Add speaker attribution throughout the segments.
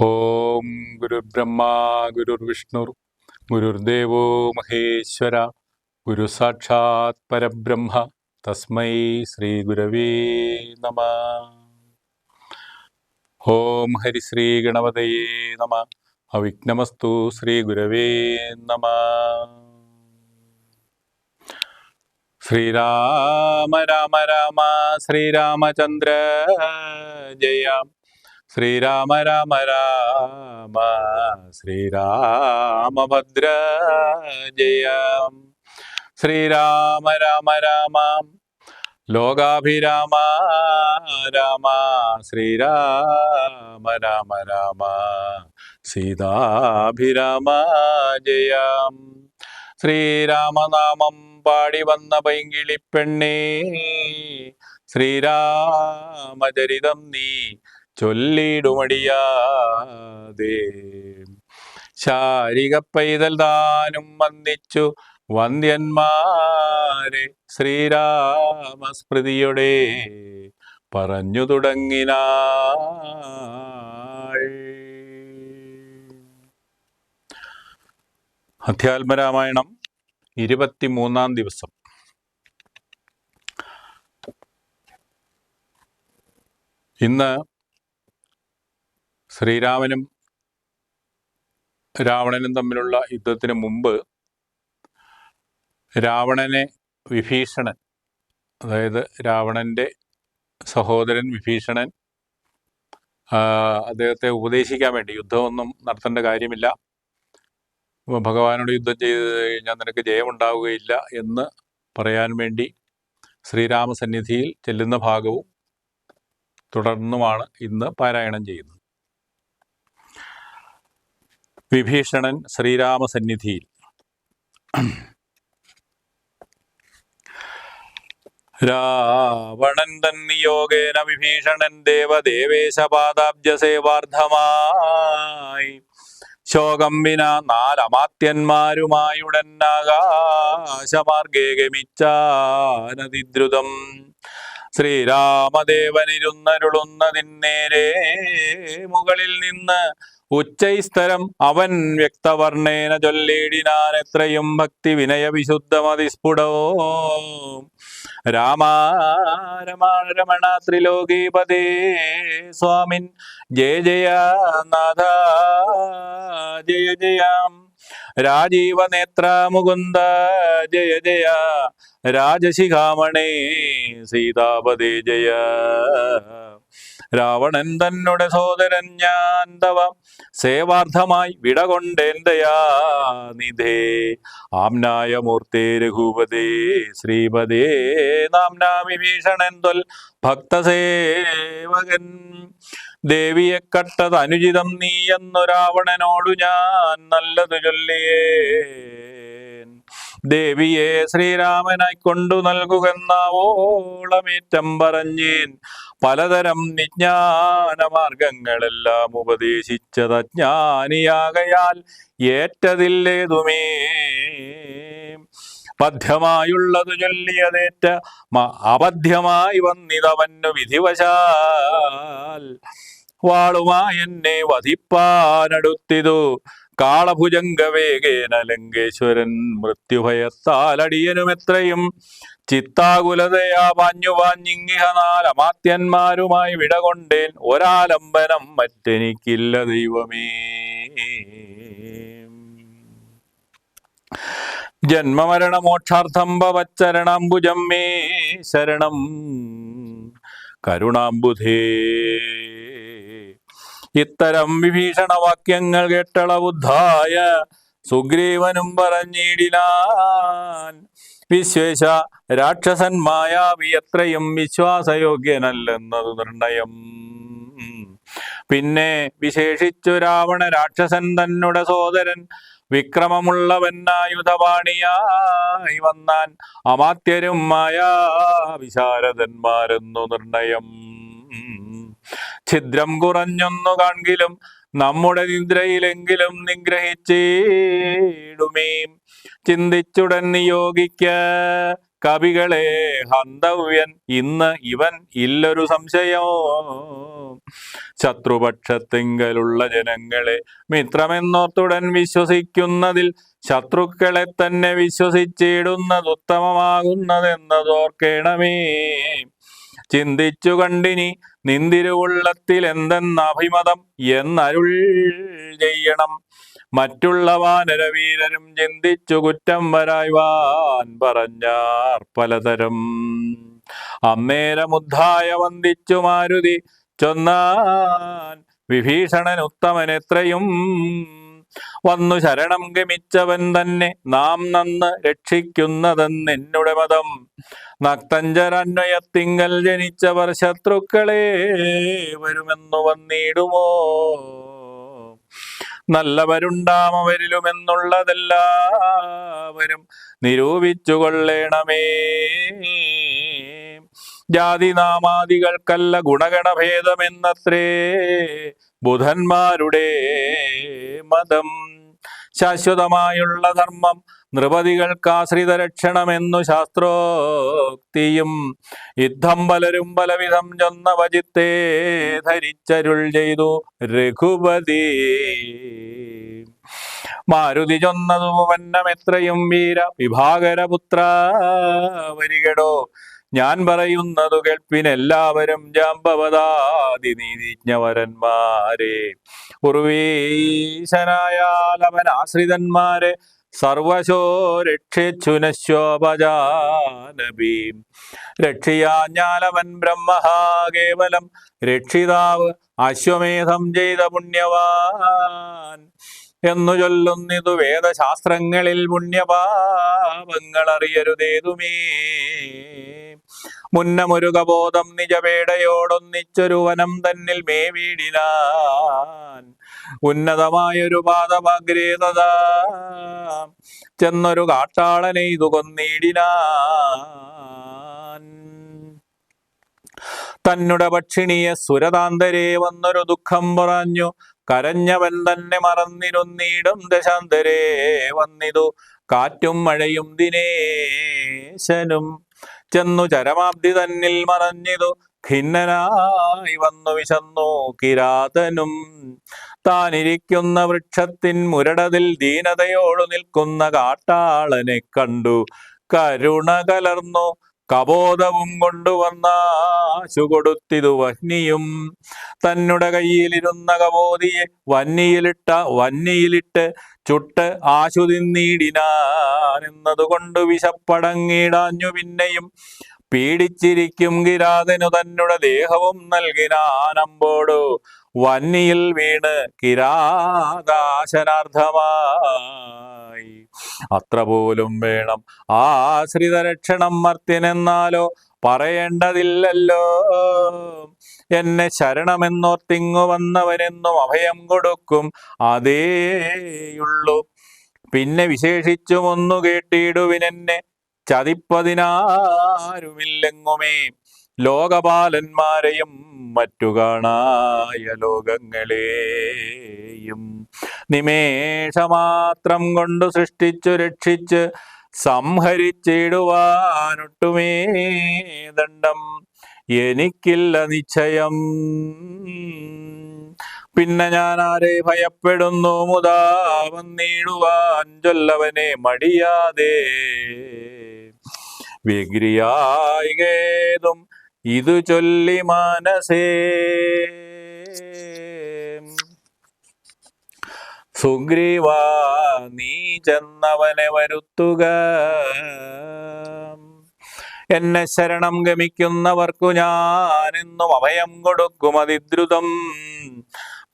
Speaker 1: ഓം ഗുരുർബ്രഹ്മ ഗുരുർവിഷ്ണുർ ഗുരുർദേവോ മഹേശ്വര ഗുരു സാക്ഷാത് പരബ്രഹ്മ തസ്മൈ ശ്രീ ഗുരവേ നമഃ. ഓം ഹരിശ്രീ ഗണപതയേ നമഃ. അവിഘ്നമസ്തു ശ്രീ ഗുരവേ നമഃ. ശ്രീരാമ രാമ രാമ ശ്രീരാമചന്ദ്ര ജയ. ശ്രീരാമ രാമ രാമ ശ്രീരാമഭദ്ര ജയ. ശ്രീരാമ രാമ രാമ ലോകാഭിരാമ രാമ ശ്രീരാമ രാമ രാമ സീതാഭിരാമ ജയ. ശ്രീരാമനാമം പാടി വന്ന പൈങ്കിളിപ്പെണ്ണേ, ശ്രീരാമചരിതം നീ ചൊല്ലിടുമടിയാതെ. ശാരിക പൈതൽ താനും വന്ദിച്ചു വന്ദ്യന്മാരെ ശ്രീരാമസ്മൃതിയുടെ പറഞ്ഞു തുടങ്ങിനാൾ. അധ്യാത്മരാമായണം 23-ാം ദിവസം. ഇന്ന് ശ്രീരാമനും രാവണനും തമ്മിലുള്ള യുദ്ധത്തിന് മുമ്പ് രാവണനെ വിഭീഷണൻ, അതായത് രാവണൻ്റെ സഹോദരൻ വിഭീഷണൻ, അദ്ദേഹത്തെ ഉപദേശിക്കാൻ വേണ്ടി യുദ്ധമൊന്നും നടത്തേണ്ട കാര്യമില്ല, ഭഗവാനോട് യുദ്ധം ചെയ്ത് കഴിഞ്ഞാൽ നിനക്ക് ജയമുണ്ടാവുകയില്ല എന്ന് പറയാൻ വേണ്ടി ശ്രീരാമസന്നിധിയിൽ ചെല്ലുന്ന ഭാഗവും തുടർന്നുമാണ് ഇന്ന് പാരായണം ചെയ്യുന്നത്. വിഭീഷണൻ ശ്രീരാമസന്നിധിയിൽ. രാവണൻ തന്നിയോഗേന വിഭീഷണൻ ദേവദേവേശപാദാബ്ജസേവാർദ്ധമായി ശോകം വിന 4 അമാത്യന്മാരുമായുടൻ ആകാശമാർഗേ ഗമിച്ചാനതിദ്രുതം. ശ്രീരാമദേവനിരുന്നരുളുന്നതിന്നേരെ മുകളിൽ നിന്ന് ഉച്ചൈസ്തരം അവൻ വ്യക്തവർണ്ണേന ചൊല്ലിടിനാൻ എത്രയും ഭക്തി വിനയ വിശുദ്ധമതിസ്ഫുടോ. രാമ രമണ രമണ ത്രിലോകീപദേ സ്വാമിൻ ജയ ജയ നാഥ ജയ ജയ. രാജീവനേത്ര മുകുന്ദ ജയ ജയ. രാജശിഖാമണേ സീതാപദേ ജയ. രാവണൻ തന്നുടെ സോദരൻ ഞാൻ തവ സേവാർത്ഥമായി വിടകൊണ്ടേൻ ദയാനിധേ. ആംനായ മൂർത്തേ രഘുപതേ ശ്രീപദേ നാംനാ വിഭീഷണൻ ത്വൽ ഭക്തസേവകൻ. ദേവിയെ കട്ടത് അനുചിതം നീ എന്നു രാവണനോടു ഞാൻ നല്ലതു ചൊല്ലിയേൻ. ദേവിയെ ശ്രീരാമനായി കൊണ്ടു നൽകുകെന്നാവോളമേറ്റം പറഞ്ഞേൻ. പലതരം വിജ്ഞാന മാർഗങ്ങളെല്ലാം ഉപദേശിച്ചതജ്ഞാനിയാകയാൽ ഏറ്റതില്ലേതുമേ. പഥ്യമായുള്ളതു ചൊല്ലിയതേറ്റ അപഥ്യമായി വന്നിതവന്നു വിധിവശാൽ. വാളുമായി എന്നെ വധിപ്പാനടുത്തിതു കാളഭുജംഗവേഗേന ലങ്കേശ്വരൻ. മൃത്യുഭയത്താൽ അടിയനും എത്രയും ചിത്താകുലതയാ പാഞ്ഞു പാഞ്ഞിങ്ങിഹ 4 അമാത്യന്മാരുമായി വിടകൊണ്ടേൻ. ഒരാലംബനം മറ്റെനിക്കില്ല ദൈവമേ. ജന്മമരണമോക്ഷാർത്ഥം ഭവച്ചരണാംബുജം മേ ശരണം കരുണാംബുധേ. ഇത്തരം വിഭീഷണ വാക്യങ്ങൾ കേട്ടളവുദ്ധായ സുഗ്രീവനും പറഞ്ഞിടിനാൻ. വിശ്വേശ രാക്ഷസൻ മായാവി എത്രയും വിശ്വാസയോഗ്യനല്ലെന്നതു നിർണയം. പിന്നെ വിശേഷിച്ചു രാവണ രാക്ഷസൻ തന്നുടെ സോദരൻ വിക്രമമുള്ളവനായുധപാണിയായി വന്നാൻ. അമാത്യരും മായാ വിശാരദന്മാരെന്നു നിർണയം. ഛിദ്രം കുറഞ്ഞൊന്നു കാൺകിലും നമ്മുടെ നിദ്രയിലെങ്കിലും നിഗ്രഹിച്ചിടുമേ. ചിന്തിച്ചുടൻ നിയോഗിക്ക കവികളെ ഹന്തവ്യൻ ഇന്ന് ഇവൻ ഇല്ലൊരു സംശയോ. ശത്രുപക്ഷത്തിങ്കലുള്ള ജനങ്ങളെ മിത്രമെന്നോർത്തുടൻ വിശ്വസിക്കുന്നതിൽ ശത്രുക്കളെ തന്നെ വിശ്വസിച്ചിടുന്നത് ഉത്തമമാകുന്നതെന്നതോർക്കേണമേ. ചിന്തിച്ചു കണ്ടിനി നിന്തിരുവുള്ളത്തിൽ എന്തെന്ന അഭിമതം എന്നരുൾ ചെയ്യണം. മറ്റുള്ള വാനരവീരരും ചിന്തിച്ചു കുറ്റം വരായ്വാൻ പറഞ്ഞാർ പലതരം. അന്നേരമുദ്ധായ വന്ദിച്ചു മാരുതി ചൊന്നാൻ വിഭീഷണൻ ഉത്തമനെത്രയും. വന്നു ശരണം ഗമിച്ചവൻ തന്നെ നാം നന്ന് രക്ഷിക്കുന്നതെന്നെന്നുടെ മതം. നക്തഞ്ചരന്വയത്തിങ്കൽ ജനിച്ചവർ ശത്രുക്കളെ വരുമെന്നു വന്നിടുമോ. നല്ലവരുണ്ടാമവരിലുമെന്നുള്ളതെല്ലാവരും നിരൂപിച്ചു കൊള്ളേണമേ. ജാതിനാമാദികൾക്കല്ല ഗുണഗണഭേദമെന്നത്രേ ബുധന്മാരുടെ മതം. ശാശ്വതമായുള്ള ധർമ്മം നൃപതികൾക്കാശ്രിത രക്ഷണമെന്നു ശാസ്ത്രോക്തിയും. യുദ്ധം പലരും പലവിധം ചൊന്ന വചിത്തേ ധരിച്ചരുൾ ചെയ്തു രഘുപതി. മാരുതി ചൊന്നതു വന്നമെത്രയും വീര വിഭാകരപുത്ര വരികടോ. ഞാൻ പറയുന്നതു കേൾപ്പിനെല്ലാവരും ജാമ്പവതാതി നീതിജ്ഞവരന്മാരെ. ഉർവീശനായാൽ അവൻ ആശ്രിതന്മാരെ സർവശോ രക്ഷിച്ചുനശോപജാനബി. രക്ഷിയാഞ്ഞാലവൻ ബ്രഹ്മഹാ കേവലം രക്ഷിതാവ് അശ്വമേധം ചെയ്ത പുണ്യവാൻ എന്നു ചൊല്ലുന്നിതു വേദശാസ്ത്രങ്ങളിൽ. പുണ്യപാപങ്ങൾ അറിയരുതേതുമേ. മുന്നമൊരു കബോധം നിജപേടയോടൊന്നിച്ചൊരു വനം തന്നിൽ മേവീടിനാൻ. ഉന്നതമായൊരു പാദമാഗ്രേതത ചെന്നൊരു കാട്ടാളനെ ഇതു കൊന്നിടിനാൻ. തന്നുടെ പക്ഷിണിയെ സുരതാന്തരെ വന്നൊരു ദുഃഖം പറഞ്ഞു. കരഞ്ഞവൻ തന്നെ മറന്നിരുന്നീടും ദശാന്തരേ വന്നിതു കാറ്റും മഴയും ദിനേശനും. ചെന്നു ചരമാബ്ദി തന്നിൽ മറഞ്ഞിതു ഖിന്നനായി വന്നു വിശന്നു കിരാതനും. താനിരിക്കുന്ന വൃക്ഷത്തിൻ മുരടതിൽ ദീനതയോടു നിൽക്കുന്ന കാട്ടാളനെ കണ്ടു കരുണ കലർന്നു. കബോധവും കൊണ്ടുവന്നാശു കൊടുത്തിതു വഹ്നിയും. തന്നുടെ കയ്യിലിരുന്ന കബോധിയെ വന്നിയിലിട്ട് ചുട്ട് ആശു തിന്നിടിനാൻ എന്നതുകൊണ്ട് വിശപ്പടങ്ങിടാഞ്ഞു. പിന്നെയും പീഡിച്ചിരിക്കും കിരാതനു തന്നുടെ ദേഹവും നൽകിനാനമ്പോടു വന്നിയിൽ വീണ് കിരാതാശനാർത്ഥമായി. അത്ര പോലും വേണം ആശ്രിത രക്ഷണം മർത്യനെന്നാലോ പറയേണ്ടതില്ലല്ലോ. എന്നെ ശരണമെന്നോർത്തിങ്ങു വന്നവനെന്നും അഭയം കൊടുക്കും അതേയുള്ളൂ. പിന്നെ വിശേഷിച്ചും ഒന്നു കേട്ടിടുവിനെന്നെ ചതിപ്പതിനാരുമില്ലെങ്ങുമേ. ലോകപാലന്മാരെയും മറ്റു കാണായ ലോകങ്ങളെയും നിമേഷമാത്രം കൊണ്ടു സൃഷ്ടിച്ചു രക്ഷിച്ച് സംഹരിച്ചിടുവാനൊട്ടുമേ ദണ്ഡം എനിക്കില്ല നിശ്ചയം. പിന്നെ ഞാൻ ആരെ ഭയപ്പെടുന്നു മുതാ വന്നിടുവാൻ ചൊല്ലവനെ മടിയാതെ. വിഗ്രിയായികേതും ഇതു ചൊല്ലി മനസേ സുഗ്രീവ നീ ചെന്നവനെ വരുത്തുക. എന്നെ ശരണം ഗമിക്കുന്നവർക്കു ഞാനെന്നും അഭയം കൊടുക്കും അതിദ്രുതം.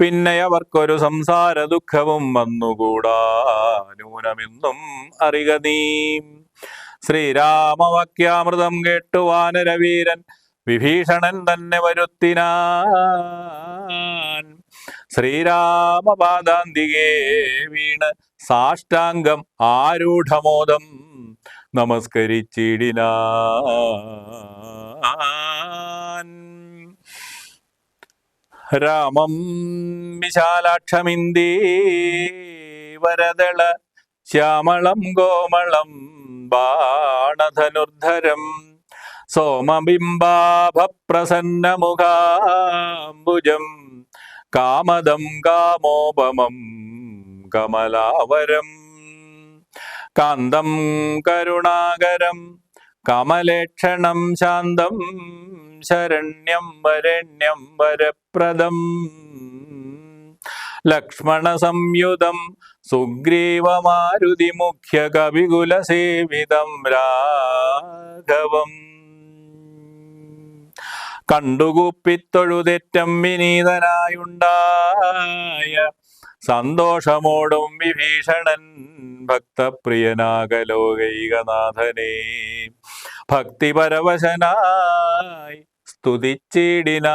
Speaker 1: പിന്നെ അവർക്കൊരു സംസാര ദുഃഖവും വന്നുകൂടാ നൂനമെന്നും അറിക നീ. ശ്രീരാമവാക്യാമൃതം കേട്ടു വാനരവീരൻ വിഭീഷണൻ തന്നെ വരുത്തിനാൻ. ശ്രീരാമപാദാന്തികേ വീണ് സാഷ്ടാംഗം ആരൂഢമോദം നമസ്കരിച്ചിടിനാൻ. രാമം വിശാലാക്ഷമിന്ദീവരദള ശ്യാമളം കോമളം ബാണധനുർധരം സോമബിംബാഭപ്രസന്നമുഖാംബുജം കാമദം കാമോപമം കമലാവരം കാന്തം കരുണാകരം കമലേക്ഷണം ശാന്തം ശരണ്യം വരണ്യം വരപ്രദം ലക്ഷ്മണസംയുതം സുഗ്രീവമാരുതി മുഖ്യ കവികുലസേവിതം രാഘവം കണ്ടുകൂപ്പിത്തൊഴുതേറ്റം വിനീതനായുണ്ടായ സന്തോഷമോടും വിഭീഷണൻ ഭക്തപ്രിയനാകലോകൈകനാഥനെ ഭക്തിപരവശനായി സ്തുതിച്ചിടിനാൻ.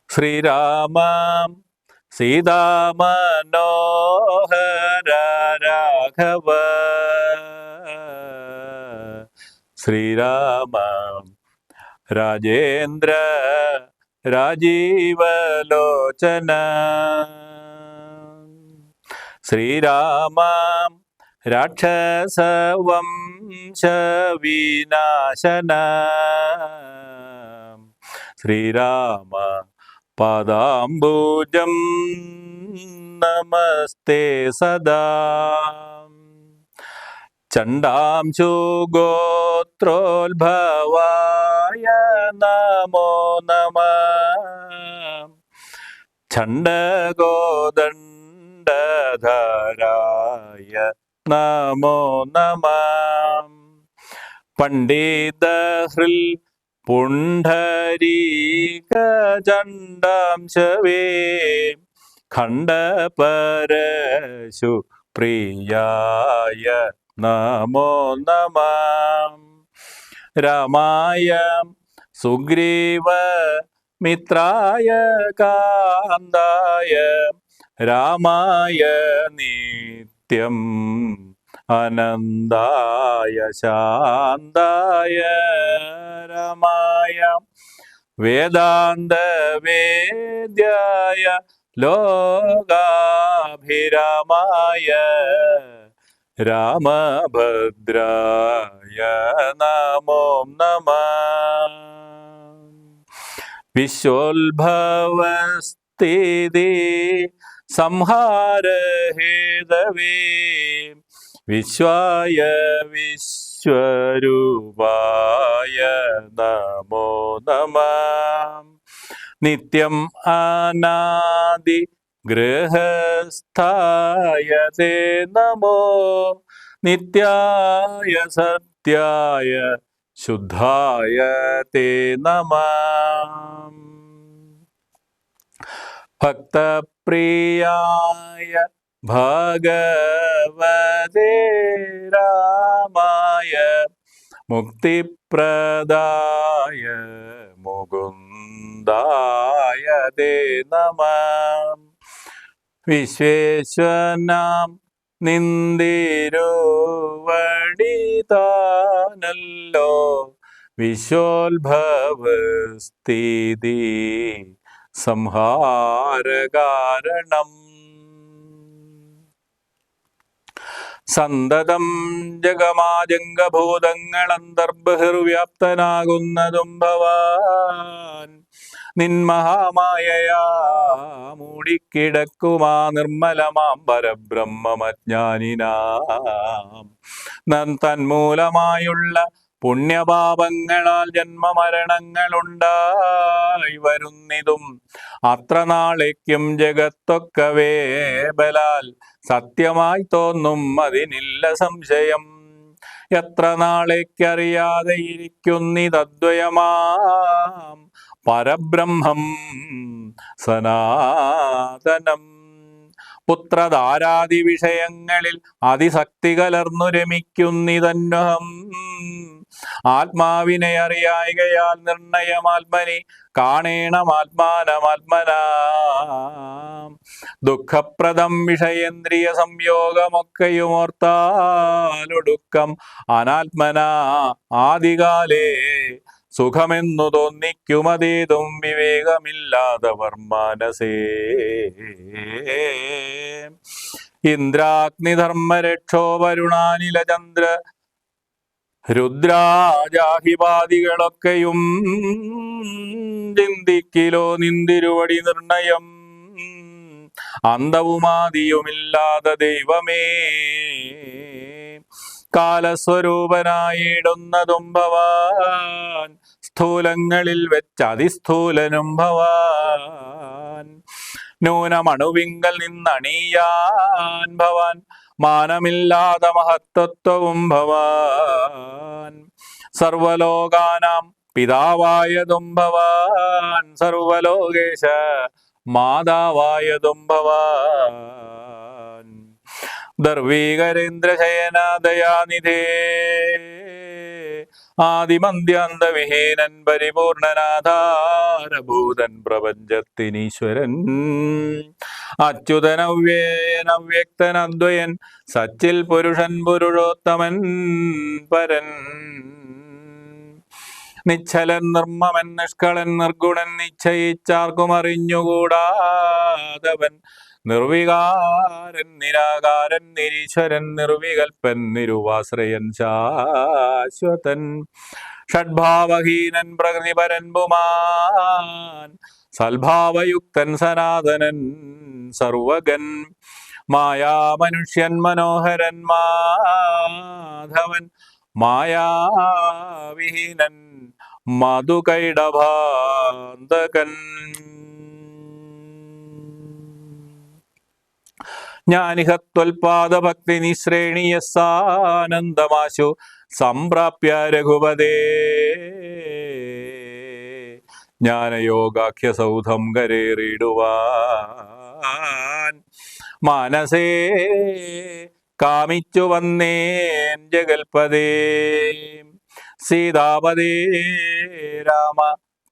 Speaker 1: ശ്രീരാമ സീതാമനോഹര രാഘവ ശ്രീരാമ രാജേന്ദ്ര രാജീവലോചന ശ്രീരാമ രാക്ഷസവംശവിനാശന ശ്രീരാമ പാദാംബുജം നമസ്തേ സദാ ചണ്ഡാംശു ഗോത്രോത്ഭവായ നമോ നമഃ ചണ്ഡഗോദണ്ഡധരായ നമോ നമഃ പണ്ഡിതഹൃൽ പുണ്ഡരീകചണ്ഡാംശവേ ഖണ്ഡപരശു പ്രിയായ നമോ നമഃ രാമായ സുഗ്രീവ മിത്രായ കാന്തായ രാമായ നിത്യം അനന്തായ ശാന്തായ രമായ വേദാന്ത വേദ്യായ ലോകാഭിരാമായ രാമഭദ്രായ നമോ നമഃ വിശ്വോത്ഭവസ്ഥിതി സംഹാരഹേതവേ വിശ്വായ വിശ്വരൂപായ നമോ നമഃ നിത്യം അനാദി ഗൃഹസ്ഥായ തേ നമോ നിത്യായ സത്യായ ശുദ്ധായ തേ നമഃ ഭക്തപ്രിയായ ഭഗവതേ രാമായ മുക്തിപ്രദായ മുകുന്ദായ തേ നമഃ വിശ്വേശ്വനാം നിന്ദിരുവടിതാനല്ലോ വിശ്വോത്ഭവസ്ഥിതി സംഹാരകാരണം സന്തതം ജഗമാജംഗഭൂതങ്ങളന്തർബഹിർവ്യാപ്തനാകുന്നതും ഭവാൻ നിന്മഹാമായയാ മൂടിക്കിടക്കുമാ നിർമ്മലമാം പരബ്രഹ്മമജ്ഞാനിനാം തന്മൂലമായുള്ള പുണ്യപാപങ്ങളാൽ ജന്മമരണങ്ങളുണ്ടായി വരുന്നിതും അത്ര നാളേക്കും ജഗത്തൊക്കവേ ബലാൽ സത്യമായി തോന്നും അതിനില്ല സംശയം എത്ര നാളേക്കറിയാതെ ഇരിക്കുന്നിതദ്വയമാം പരബ്രഹ്മം സനാതനം പുത്രധാരാദി വിഷയങ്ങളിൽ അതിശക്തി കലർന്നു രമിക്കുന്നിതന്വഹം ആത്മാവിനെ അറിയായികയാൽ നിർണയമാത്മനി കാണേണമാത്മാനമാത്മനാ ദുഃഖപ്രദം വിഷയേന്ദ്രിയ സംയോഗമൊക്കെയുമോർത്താലൊടുക്കം അനാത്മനാ ആദികാലേ സുഖമെന്നു തോന്നിക്കുമതേതും വിവേകമില്ലാത്തവർ മനസേ ഇന്ദ്രാഗ്നിധർമ്മരക്ഷോ വരുണാനിലചന്ദ്ര രുദ്രാജാഹിപാദികളൊക്കെയും ചിന്തിക്കിലോ നിന്തിരുവടി നിർണയം. അന്തവുമാദിയുമില്ലാതെ ദൈവമേ, കാലസ്വരൂപനായിടുന്നതും ഭവാൻ, സ്ഥൂലങ്ങളിൽ വെച്ച് അതിസ്ഥൂലനും ഭവാൻ. നൂനമണുവിങ്കൽ നിന്നണിയാൻ ഭവാൻ, മാനമില്ലാതെ മഹത്തത്വവും ഭവാൻ. സർവലോകാനാം പിതാവായതും ഭവാൻ, സർവലോകേശ മാതാവായതും ഭവാൻ. ദർവീകരേന്ദ്രശയന ദയാനിധേ, ആദിമന്ത്യാന്തവിഹീനൻ പരിപൂർണനാധാരഭൂതൻ പ്രപഞ്ചത്തിനീശ്വരൻ. അച്യുതനവ്യയൻ അദ്വയൻ സച്ചിൽ പുരുഷൻ പുരുഷോത്തമൻ പരൻ. നിശ്ചലൻ നിർമ്മമൻ നിഷ്കളൻ നിർഗുണൻ നിശ്ചയിച്ചാർക്കും അറിഞ്ഞുകൂടാതവൻ. നിർവികാരൻ നിരാകാരൻ നിരീശ്വരൻ നിർവികൽപ്പൻ നിരുപാശ്രയൻ ശാശ്വതൻ. ഷഡ്ഭാവഹീനൻ പ്രകൃതിപരൻ പുമാൻ, സൽഭാവയുക്തൻ സനാതനൻ സർവഗൻ. മായാമനുഷ്യൻ മനോഹരൻ മാധവൻ, മായാവിഹീനൻ മധുകൈടഭാന്തകൻ. ജ്ഞാനിഹത്വൽപാദഭക്തി നിശ്രേണിയസാനന്ദമാശു സംപ്രാപ്യ രഘുപതേ. ജ്ഞാനയോഗാഖ്യസൗധം കരേറിടുവാൻ മനസേ കാമിച്ചു വന്നേൻ ജഗൽപദേ. സീതാപദേ രാമ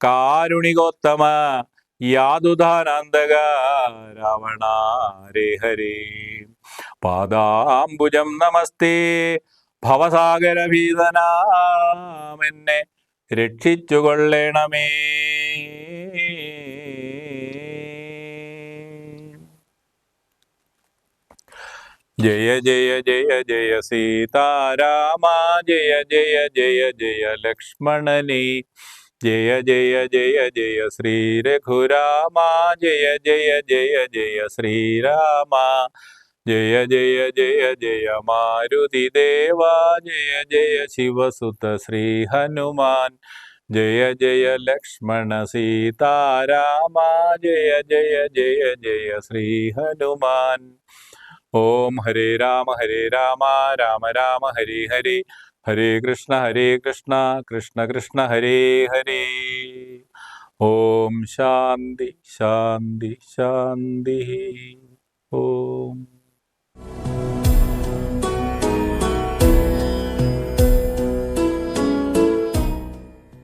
Speaker 1: കാരുണികോത്തമ, യാതുധാനാന്തക രാവണാരേ ഹരേ. പാദാംബുജം നമസ്തേ ഭവസാഗരഭീതനാമെന്നെ രക്ഷിച്ചുകൊള്ളണമേ. ജയ ജയ ജയ ജയ സീതാരാമ, ജയ ജയ ജയ ജയ ലക്ഷ്മണനേ. ജയ ജയ ജയ ജയ ശ്രീ രഘുരാമ, ജയ ജയ ജയ ജയ ശ്രീരാമ. ജയ ജയ ജയ ജയ മാരുതി ദേവ, ജയ ജയ ശിവസുത ശ്രീ ഹനുമാൻ. ജയ ജയ ലക്ഷ്മണ സീതാരാമ, ജയ ജയ ജയ ജയ ശ്രീ ഹനുമാൻ. ഓം ഹരേ രാമ രാമ രാമ ഹരേ ഹരേ, ഹരേ കൃഷ്ണ കൃഷ്ണ കൃഷ്ണ ഹരേ ഹരേ. ഓം ശാന്തി ശാന്തി ശാന്തി. ഓം